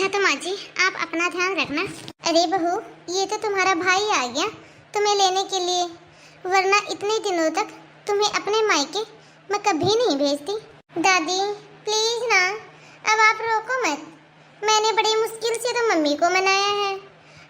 अच्छा तो माँ जी आप अपना ध्यान रखना। अरे बहू, ये तो तुम्हारा भाई आ गया तुम्हें लेने के लिए, वरना इतने दिनों तक तुम्हें अपने मायके मैं कभी नहीं भेजती। दादी प्लीज ना, अब आप रोको मत। मैंने बड़ी मुश्किल से तो मम्मी को मनाया है,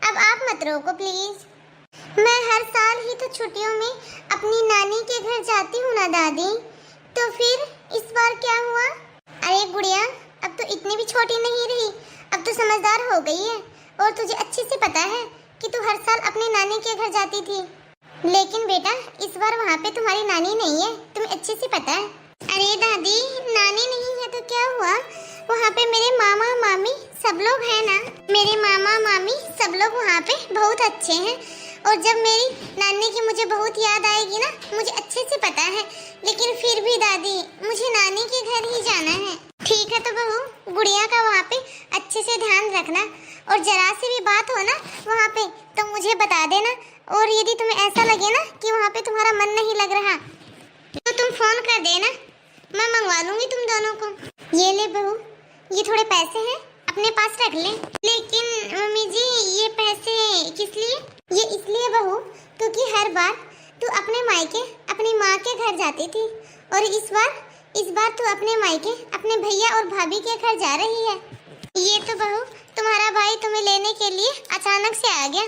अब आप मत रोको प्लीज। मैं हर साल ही तो छुट्टियों में अपनी नानी के घर जाती हूँ ना दादी, तो फिर इस बार क्या हुआ? अरे गुड़िया, अब तो इतनी भी छोटी नहीं रही, अब तो समझदार हो गई है। और तुझे अच्छे से पता है कि तू हर साल अपनी नानी के घर जाती थी, लेकिन बेटा इस बार वहाँ पे तुम्हारी नानी नहीं है, तुम्हें अच्छे से पता है। अरे दादी, नानी नहीं है तो क्या हुआ, वहाँ पे मेरे मामा मामी सब लोग हैं ना। मेरे मामा मामी सब लोग वहाँ पे बहुत अच्छे हैं, और जब मेरी नानी की मुझे बहुत याद आएगी ना, मुझे अच्छे से पता है, लेकिन फिर भी दादी मुझे नानी के घर ही जाना है। ठीक है तो बहू, गुड़िया का वहाँ पे अच्छे से ध्यान रखना, और जरा सी भी बात हो ना वहाँ पे तो मुझे बता देना। और यदि तुम्हें ऐसा लगे ना कि वहाँ पे तुम्हारा मन नहीं लग रहा तो तुम फोन कर देना, मैं मंगवा लूंगी तुम दोनों को। ये ले बहू, ये थोड़े पैसे हैं, अपने पास रख ले। लेकिन मम्मी जी ये पैसे किस लिए? ये इसलिए बहू क्योंकि हर बार तू अपने मायके अपनी माँ के घर जाती थी, और इस बार तू अपने मायके अपने भैया और भाभी के घर जा रही है। ये तो बहू तुम्हारा भाई तुम्हें लेने के लिए अचानक से आ गया।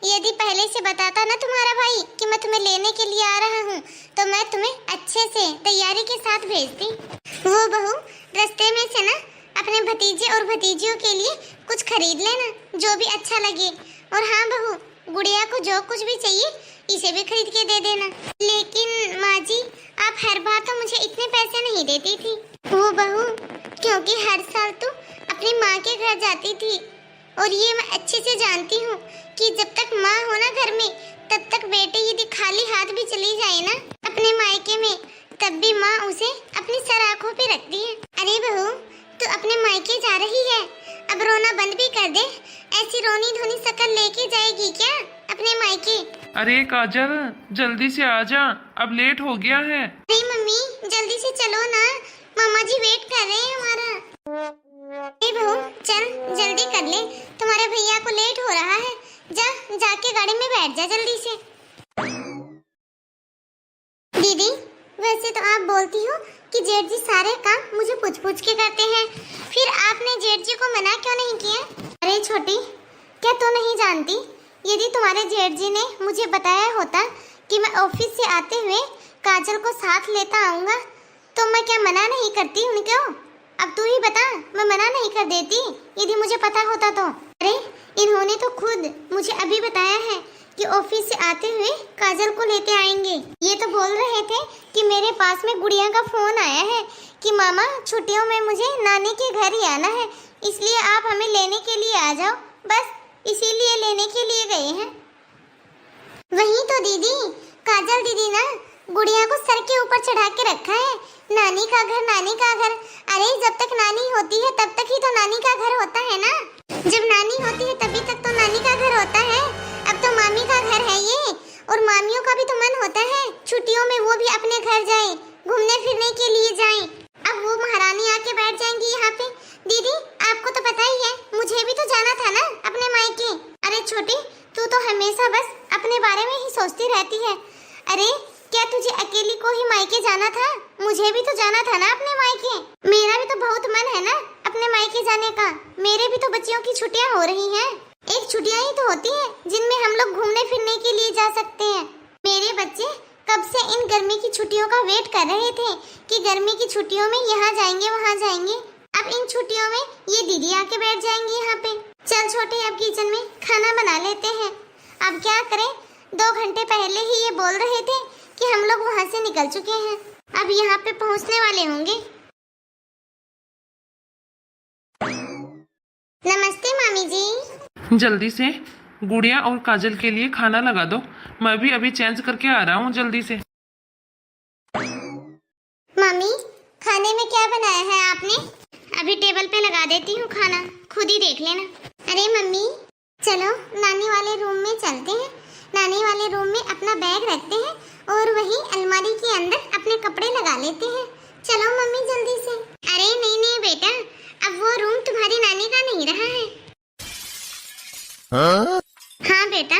यदि पहले से बताता ना तुम्हारा भाई कि मैं तुम्हें लेने के लिए आ रहा हूँ, तो मैं तुम्हें अच्छे से तैयारी के साथ भेजती। वो बहू रास्ते में से ना अपने भतीजे और भतीजियों के लिए कुछ खरीद लेना, जो भी अच्छा लगे। और हाँ बहू, गुड़िया को जो कुछ भी चाहिए इसे भी खरीद के दे देना। लेकिन माँ जी आप हर बार तो मुझे इतने पैसे नहीं देती थी। वो बहू क्योंकि हर साल तो अपनी माँ के घर जाती थी, और ये मैं अच्छे से जानती हूँ कि जब तक माँ हो ना घर में, तब तक बेटे यदि खाली हाथ भी चली जाए ना अपने मायके में, तब भी माँ उसे अपनी सर आँखों पे रखती है। अरे बहू तू अपने मायके जा रही है, अब रोना बंद भी कर दे। ऐसी रोनी धोनी शक्ल लेके जाएगी क्या अपने मायके? अरे काजल जल्दी से आ जा, अब लेट हो गया है। अरे मम्मी जल्दी से चलो ना, मामा जी वेट कर रहे हैं हमारा। अरे बहू चल जल्दी कर ले, तुम्हारे भैया को लेट हो रहा है। जाके गाड़ी में बैठ जा जल्दी से। दीदी वैसे तो आप बोलती हो कि जेठ जी सारे काम मुझे पूछ के करते हैं, फिर आपने जेठ जी को मना क्यों नहीं किया? अरे छोटी, क्या तू नहीं जानती, यदि तुम्हारे जेठ जी ने मुझे बताया होता कि मैं ऑफिस से आते हुए काजल को साथ लेता आऊंगा, तो मैं क्या मना नहीं करती उनको? अब तू ही बता, मैं मना नहीं कर देती यदि मुझे पता होता तो। अरे इन्होंने तो खुद मुझे अभी बताया है कि ऑफिस से आते हुए काजल को लेते आएंगे। ये तो बोल रहे थे कि मेरे पास में गुड़िया का फोन आया है कि मामा छुट्टियों में मुझे नानी के घर ही आना है, इसलिए आप हमें लेने के लिए आ जाओ, बस इसीलिए लेने के लिए गए हैं। वही तो दीदी, काजल दीदी ना गुड़िया को सर के ऊपर चढ़ा के रखा है, नानी का घर नानी का घर। अरे जब तक नानी होती है तब तक ही तो नानी का घर होता है ना, जब नानी होती है तभी तक तो नानी का घर होता है। अब तो मामी का घर है ये, और मामियों का भी तो मन होता है छुट्टियों में वो भी अपने घर जाएं, घूमने फिरने के लिए जाएं। अब वो महारानी आके बैठ जाएंगी यहाँ पे। दीदी आपको तो पता ही है मुझे भी तो जाना था ना अपने मायके। अरे छोटी, तू तो हमेशा बस अपने बारे में ही सोचती रहती है। अरे क्या तुझे अकेली को ही मायके जाना था? मुझे भी तो जाना था ना अपने मायके। मेरा भी तो बहुत मन है ना अपने मायके जाने का, मेरे भी तो बच्चियों की छुट्टियां हो रही हैं। एक छुट्टियां ही तो होती हैं जिनमें हम लोग घूमने फिरने के लिए जा सकते हैं। मेरे बच्चे कब से इन गर्मी की छुट्टियों का वेट कर रहे थे कि गर्मी की छुट्टियों में यहाँ जाएंगे वहाँ जाएंगे। अब इन छुट्टियों में ये दीदी आके बैठ जाएंगी यहाँ पे। चल छोटे, अब किचन में खाना बना लेते हैं। अब क्या करें, 2 घंटे पहले ही ये बोल रहे थे कि हम लोग वहाँ से निकल चुके हैं, अब यहाँ पे पहुँचने वाले होंगे। नमस्ते मामी जी। जल्दी से गुड़िया और काजल के लिए खाना लगा दो, मैं भी अभी चेंज करके आ रहा हूँ जल्दी से। मम्मी खाने में क्या बनाया है आपने? अभी टेबल पे लगा देती हूँ खाना, खुद ही देख लेना। अरे मम्मी चलो नानी वाले रूम में चलते हैं, नानी वाले रूम में अपना बैग रखते हैं और वहीं अलमारी के अंदर अपने कपड़े लगा लेते हैं। चलो मम्मी जल्दी से। अरे नहीं नहीं बेटा, अब वो रूम तुम्हारी नानी का नहीं रहा है, हाँ बेटा,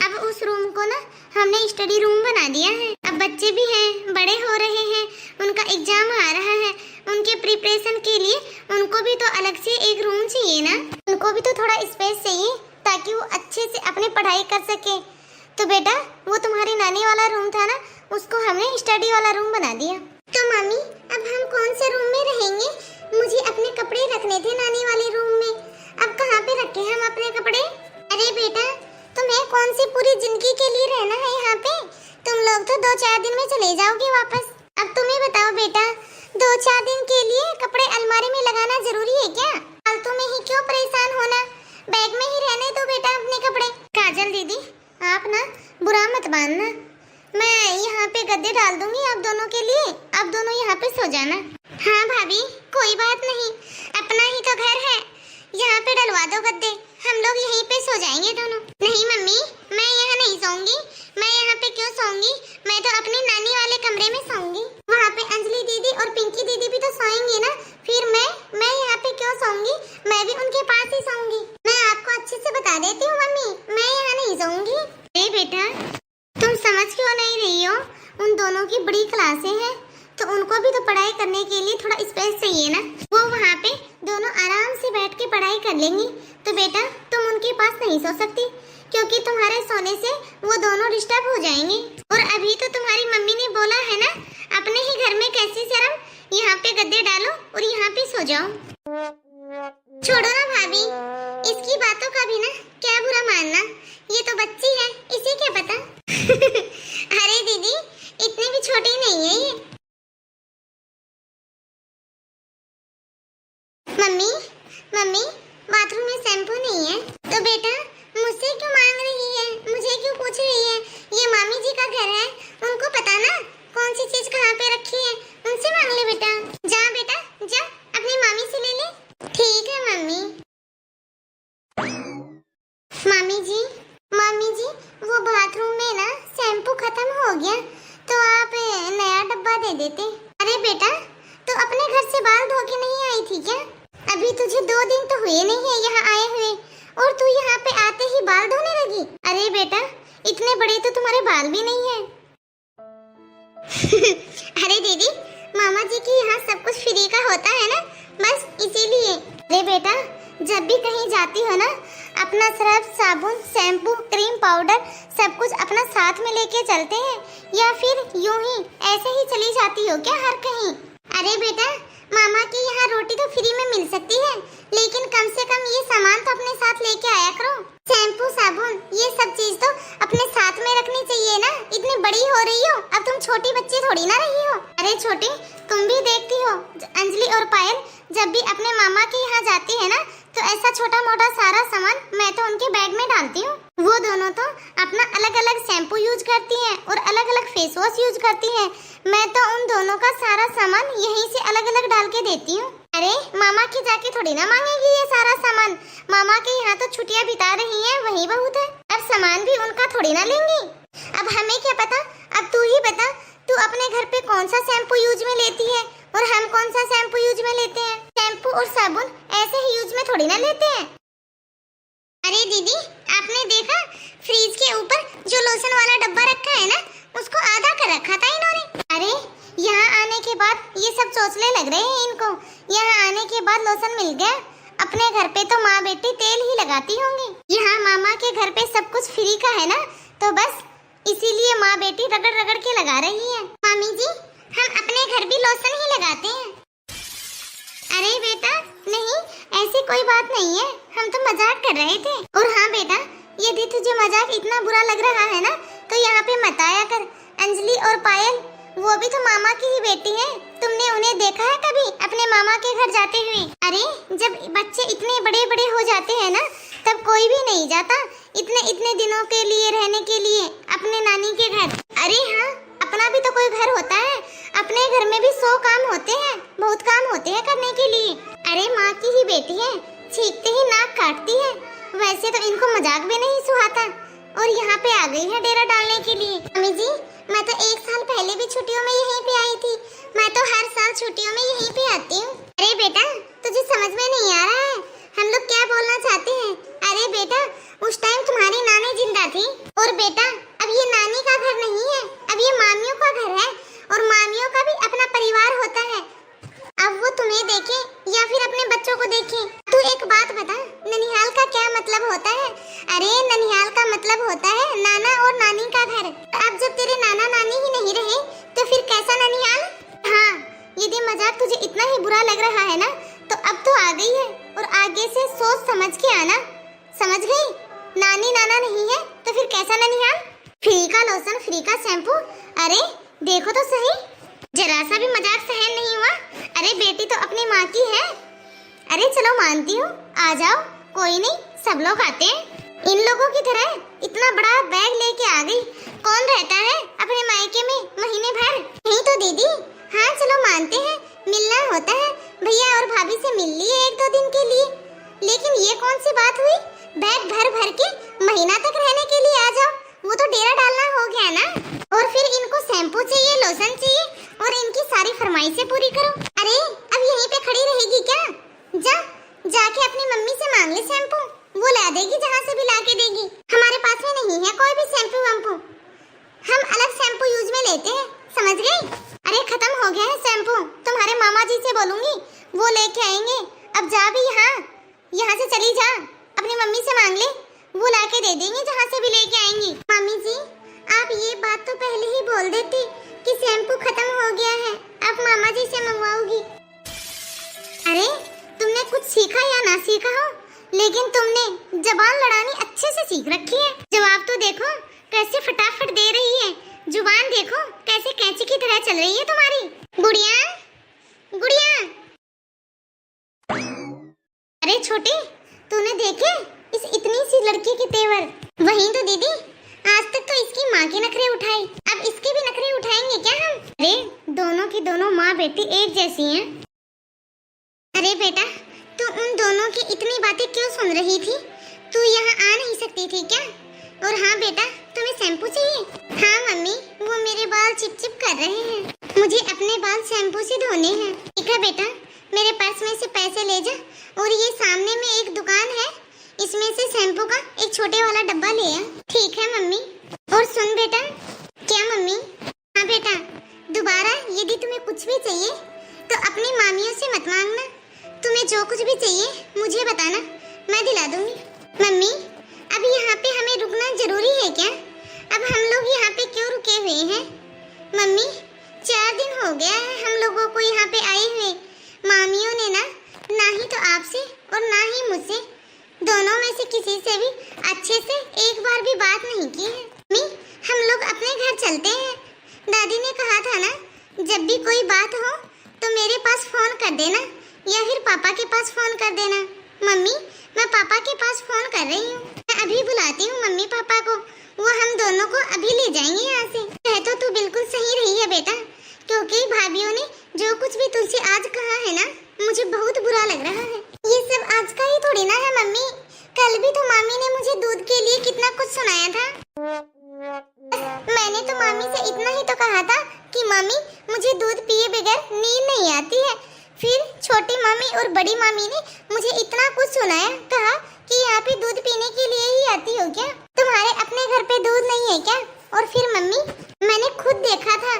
अब उस रूम को ना हमने स्टडी रूम बना दिया है। अब बच्चे भी हैं, बड़े हो रहे हैं, उनका एग्जाम आ रहा है, उनके प्रिपरेशन के लिए उनको भी तो अलग से एक रूम चाहिए ना, उनको भी तो थोड़ा स्पेस चाहिए ताकि वो अच्छे से अपनी पढ़ाई कर सके। तो बेटा वो तुम्हारी नानी वाला रूम था ना, उसको हमने स्टडी वाला रूम बना दिया। तो मम्मी अब हम कौन से रूम में रहेंगे? मुझे अपने कपड़े रखने थे नानी वाले रूम में, अब कहाँ पे रखे हम अपने कपड़े? अरे बेटा तुम्हें कौन सी पूरी जिंदगी के लिए रहना है यहाँ पे? तुम लोग तो 2-4 दिन में चले जाओगे वापस। अब तुम ही बताओ बेटा, 2-4 दिन के लिए कपड़े अलमारी में लगाना जरूरी है क्या? फालतू में ही क्यों परेशान होना, बैग में ही रहने दो बेटा अपने कपड़े। काजल दीदी आप ना बुरा मत मानना, मैं यहाँ पे गद्दे डाल दूंगी आप दोनों के लिए, आप दोनों यहाँ पे सो जाना। हाँ भाभी कोई बात नहीं, अपना ही तो घर है, यहाँ पे डलवा दो गद्दे, हम लोग यहीं पे सो जाएंगे दोनों। नहीं मम्मी मैं यहाँ नहीं सोऊंगी, मैं यहाँ पे क्यों सोऊंगी, मैं तो अपनी नानी वाले कमरे में सोऊंगी। वहाँ पे अंजलि दीदी और पिंकी दीदी भी तो सोएंगी ना, फिर मैं यहाँ पे क्यों सोऊंगी, मैं भी उनके पास ही सोऊंगी। मैं आपको अच्छे से बता देती हूँ मम्मी, मैं यहाँ नहीं सोऊंगी। अरे बेटा तुम समझ क्यों नहीं रही हो, उन दोनों की बड़ी क्लासें हैं तो उनको भी तो पढ़ाई करने के लिए थोड़ा स्पेस चाहिए ना, वो वहाँ पे दोनों आराम से बैठ के पढ़ाई कर लेंगी। तो बेटा तुम उनके पास नहीं सो सकती क्योंकि तुम्हारे सोने से वो दोनों डिस्टर्ब हो जाएंगे। और अभी तो तुम्हारी मम्मी ने बोला है ना, अपने ही घर में कैसी शर्म, यहाँ पे गद्दे डालो और यहाँ पे सो जाओ। छोड़ो ना भाभी, इसकी बातों का भी ना क्या बुरा मानना, ये तो बच्ची है, इसे क्या पता। अरे दीदी इतनी भी छोटी नहीं है ये। मम्मी मम्मी बाथरूम में शैम्पू नहीं है तो बेटा मुझसे क्यों मांग रही है, मुझे क्यों पूछ रही है? ये मामी जी का घर है, उनको पता ना कौन सी चीज कहाँ पे रखी है, उनसे मांग ले बेटा। जा बेटा जा अपनी मामी से ले ले। ठीक है मम्मी। मामी जी वो बाथरूम में ना शैम्पू खत्म हो गया तो आप नया डब्बा दे देते। अरे बेटा तो अपने घर से बाल धो के नहीं आई थी क्या? अभी तुझे 2 दिन तो हुए नहीं है यहाँ आए हुए और तू यहाँ पे आते ही बाल धोने लगी। अरे बेटा इतने बड़े तो तुम्हारे बाल भी नहीं है। अरे दीदी मामा जी की यहाँ सब कुछ फ्री का होता है ना, बस इसीलिए। अरे बेटा जब भी कहीं जाती हो ना अपना सर्फ साबुन शैम्पू क्रीम पाउडर सब कुछ अपना साथ में लेके चलते हैं या फिर यूं ही ऐसे ही चली जाती हो क्या हर कहीं? अरे बेटा मामा की यहाँ रोटी तो फ्री में मिल सकती है लेकिन कम से कम ये सामान तो अपने साथ लेके आया करो, शैम्पू साबुन ये सब चीज तो अपने साथ में रखनी चाहिए ना। इतनी बड़ी हो रही हो, अब तुम छोटी बच्ची थोड़ी ना रही हो। अरे छोटी तुम भी देखती हो अंजलि और पायल जब भी अपने मामा के यहाँ जाती है ना तो ऐसा छोटा मोटा सारा सामान मैं तो उनके बैग में डालती हूँ। वो दोनों तो अपना अलग अलग शैम्पू यूज करती हैं और अलग अलग फेस वॉश यूज करती हैं, मैं तो उन दोनों का सारा सामान यहीं से अलग अलग डाल के देती हूँ। अरे मामा की जाके थोड़ी ना मांगेगी ये सारा सामान, मामा के यहाँ तो छुट्टियाँ बिता रही हैं वही बहुत है, अब सामान भी उनका थोड़ी ना लेंगी। अब हमें क्या पता, अब तू ही बता तू अपने घर पे कौन सा शैम्पू यूज में लेती है और हम कौन सा शैम्पू यूज में लेते हैं। शैम्पू और साबुन ऐसे ही यूज में थोड़ी ना लेते हैं। अरे दीदी आपने देखा फ्रिज के ऊपर जो लोशन वाला डब्बा रखा है ना उसको आधा कर रखा था इन्होंने। अरे यहाँ आने के बाद ये सब चोचले लग रहे हैं इनको, यहाँ आने के बाद लोशन मिल गया, अपने घर पे तो माँ बेटी तेल ही लगाती होंगी, यहाँ मामा के घर पे सब कुछ फ्री का है ना तो बस इसीलिए माँ बेटी रगड़ रगड़ के लगा रही है। मामी जी हम अपने घर भी लोशन ही लगाते हैं। अरे बेटा नहीं ऐसी कोई बात नहीं है, हम तो मजाक कर रहे थे। और हाँ बेटा यदि तुझे मजाक इतना बुरा लग रहा है ना तो यहाँ पे मत आया कर। अंजलि और पायल वो भी तो मामा की ही बेटी है, तुमने उन्हें देखा है कभी अपने मामा के घर जाते हुए? अरे जब बच्चे इतने बड़े बड़े हो जाते हैं ना तब कोई भी नहीं जाता इतने दिनों के लिए रहने के लिए अपने नानी के घर। अरे हाँ अपना भी तो कोई घर होता है, अपने घर में भी 100 काम होते हैं, बहुत काम होते हैं करने के लिए। अरे माँ की ही बेटी है, छींकते ही नाक काटती है, वैसे तो इनको मजाक भी नहीं सुहाता और यहाँ पे आ गई है डेरा डालने के लिए। मम्मी जी मैं तो 1 साल पहले भी छुट्टियों में यहीं पे आई थी, मैं तो हर साल छुट्टियों में यहीं पे आती हूँ। अरे बेटा तुझे समझ में नहीं आ रहा है हम लोग क्या बोलना चाहते हैं? अरे बेटा उस एक बात बता, ननिहाल का क्या मतलब होता है? अरे ननिहाल का मतलब होता है नाना और नानी का घर। अब जब तेरे नाना नानी ही नहीं रहे तो फिर कैसा ननिहाल? हाँ, यदि मजाक तुझे इतना ही बुरा लग रहा है ना तो अब तो आ गई है, और आगे से सोच समझ के आना, समझ गई? नानी नाना नहीं है तो फिर कैसा ननिहाल? फ्री का लोशन, फ्री का शैम्पू। अरे देखो तो सही, जरा सा भी मजाक सहन नहीं हुआ। अरे बेटी तो अपनी माँ की है। अरे चलो मानती हूँ, आ जाओ, कोई नहीं, सब लोग आते हैं। इन लोगों की तरह इतना बड़ा बैग लेके आ गई। कौन रहता है अपने मायके में महीने भर? नहीं तो दीदी, हाँ चलो मानते हैं, मिलना होता है, भैया और भाभी से मिल लिए 1-2 दिन के लिए। लेकिन ये कौन सी बात हुई, बैग भर भर के महीना तक रहने के लिए आ जाओ? वो तो डेरा डालना हो गया ना। और फिर इनको शैम्पू चाहिए, लोशन चाहिए, और इनकी सारी फरमाइशें पूरी करो। अरे अब यहीं पे खड़ी रहेगी क्या? जाके अपनी मम्मी से मांग ले शैम्पू, वो ला देगी, जहाँ से भी ला के देगी। हमारे पास में नहीं है कोई भी शैम्पू वैम्पू, हम अलग शैम्पू यूज में लेते हैं, समझ गई? अरे खत्म हो गया है शैम्पू, तुम्हारे मामा जी से बोलूंगी, वो लेके आएंगे। अब जा भी, यहाँ से चली जा, अपनी मम्मी से मांग ले, वो ला के दे देंगे, जहाँ से भी लेके आएंगी। मम्मी जी, आप ये बात तो पहले ही बोल देती कि शैम्पू खत्म हो गया है, अब मामा जी से मंगवाओगी। अरे तुमने कुछ सीखा या ना सीखा हो, लेकिन तुमने जबान लड़ानी अच्छे से सीख रखी है। जवाब तो देखो कैसे फटाफट दे रही है, जुबान देखो कैसे कैंची की तरह चल रही है तुम्हारी। गुड़िया, गुड़िया। अरे छोटी, तूने देखे इस इतनी सी लड़की के तेवर? वहीं तो दीदी, आज तक तो इसकी माँ के नखरे उठाए, अब इसके भी नखरे उठाएंगे क्या हम? अरे दोनों की दोनों माँ बेटी एक जैसी हैं। अरे बेटा, तू उन दोनों की इतनी बातें क्यों सुन रही थी? तू यहाँ आ नहीं सकती थी क्या? और हाँ बेटा, तुम्हें शैम्पू चाहिए? हाँ मम्मी, वो मेरे बाल चिप चिप कर रहे हैं, मुझे अपने बाल शैम्पू से धोने हैं। ठीक है बेटा, मेरे पर्स में से पैसे ले जा, और ये सामने में एक दुकान है, इसमें से शैम्पू का एक छोटे वाला डब्बा ले आ। ठीक है मम्मी। और सुन बेटा। क्या मम्मी? हाँ बेटा, दोबारा यदि तुम्हें कुछ भी चाहिए तो अपनी मामियों से मत मांगना, तुम्हें जो कुछ भी चाहिए मुझे बताना, मैं दिला दूंगी। मम्मी, अब यहाँ पे हमें रुकना जरूरी है क्या? अब हम लोग यहाँ पे क्यों रुके हुए हैं? मम्मी, 4 दिन हो गया है हम लोगों को यहाँ पे आए हुए। मामियों ने ना ही तो आपसे और ना ही मुझसे, दोनों में से किसी से भी अच्छे से एक बार भी बात नहीं की है। मम्मी, हम लोग अपने घर चलते हैं। दादी ने कहा था ना, जब भी कोई बात हो तो मेरे पास फोन कर देना या फिर पापा के पास फोन कर देना। मम्मी, मैं पापा के पास फोन कर रही हूँ, मैं अभी बुलाती हूँ मम्मी पापा को, वो हम दोनों को अभी ले जाएंगे यहाँ से। कह तो तू बिल्कुल सही रही है बेटा, क्योंकि भाभीओ ने जो कुछ भी तुझसे आज कहा है ना, मुझे बहुत बुरा लग रहा है। ये सब आज का ही थोड़ी ना है मम्मी, कल भी तो मामी ने मुझे दूध के लिए कितना कुछ सुनाया था। मैंने तो मामी से इतना ही तो कहा था कि मामी, मुझे दूध पिए बगैर नींद नहीं आती है। फिर छोटी मामी और बड़ी मामी ने मुझे इतना कुछ सुनाया, कहा कि यहाँ पे दूध पीने के लिए ही आती हो क्या? तुम्हारे अपने घर पे दूध नहीं है क्या? और फिर मम्मी, मैंने खुद देखा था,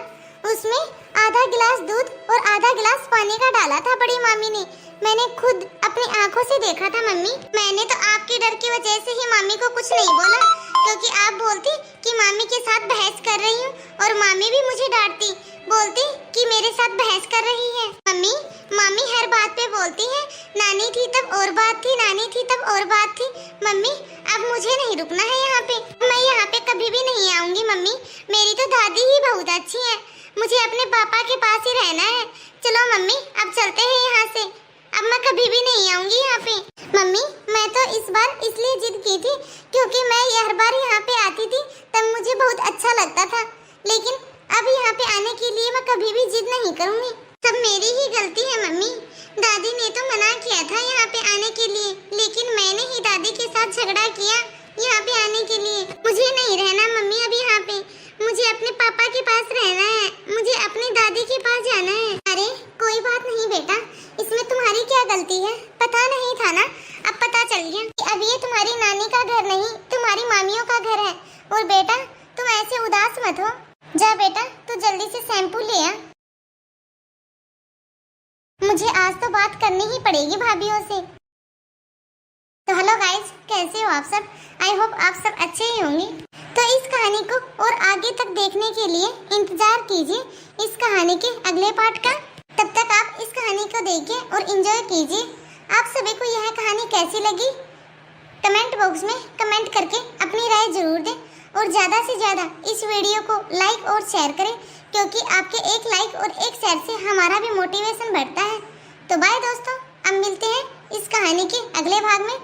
उसमें आधा गिलास दूध और आधा गिलास पानी का डाला था बड़ी मामी ने, मैंने खुद अपनी आंखों से देखा था मम्मी। मैंने तो आपके डर की वजह से ही मामी को कुछ नहीं बोला, क्योंकि आप बोलती कि मामी के साथ बहस कर रही हूँ, और मामी भी मुझे डांटती, बोलती कि मेरे साथ बहस कर रही है। मम्मी, मामी हर बात पे बोलती है, नानी थी तब और बात थी, नानी थी तब और बात थी। मम्मी, अब मुझे नहीं रुकना है यहाँ पे, मैं यहाँ पे कभी भी नहीं आऊंगी मम्मी, मेरी तो दादी ही बहुत अच्छी है, मुझे अपने पापा के पास ही रहना है। चलो मम्मी, अब चलते हैं यहाँ से, अब मैं कभी भी नहीं आऊंगी यहाँ पे। मम्मी, मैं तो इस बार इसलिए जिद की थी क्योंकि मैं हर बार यहाँ पे आती थी तब मुझे बहुत अच्छा लगता था, लेकिन अब यहाँ पे आने के लिए मैं कभी भी जिद नहीं करूँगी। सब मेरी ही गलती है मम्मी, दादी ने तो मना किया था यहाँ पे आने के लिए, लेकिन मैंने ही दादी के साथ झगड़ा किया यहाँ पे आने के लिए। मुझे नहीं रहना मम्मी अब यहाँ पे, मुझे अपने पापा के पास रहना है, मुझे अपनी दादी के पास जाना है। अरे कोई बात नहीं बेटा, इसमें तुम्हारी क्या गलती है? पता नहीं था ना, अब पता चल गया कि अब ये तुम्हारी नानी का घर नहीं, तुम्हारी मामियों का घर है। और बेटा, तुम ऐसे उदास मत हो, जा बेटा तू जल्दी से शैम्पू ले आ, मुझे आज तो बात करनी ही पड़ेगी भाभीओं से। तो हेलो गाइस, कैसे हो आप सब? आई होप आप सब अच्छे ही होंगे। तो इस कहानी को और आगे तक देखने के लिए इंतजार कीजिए इस कहानी के अगले पार्ट का। तब तक आप इस कहानी को देखिए और एंजॉय कीजिए। आप सभी को यह कहानी कैसी लगी कमेंट बॉक्स में कमेंट करके अपनी राय जरूर दें और ज़्यादा से ज़्यादा इस वीडियो को लाइक और शेयर करें, क्योंकि आपके एक लाइक और एक शेयर से हमारा भी मोटिवेशन बढ़ता है। तो बाय दोस्तों, अब मिलते हैं इस कहानी के अगले भाग में।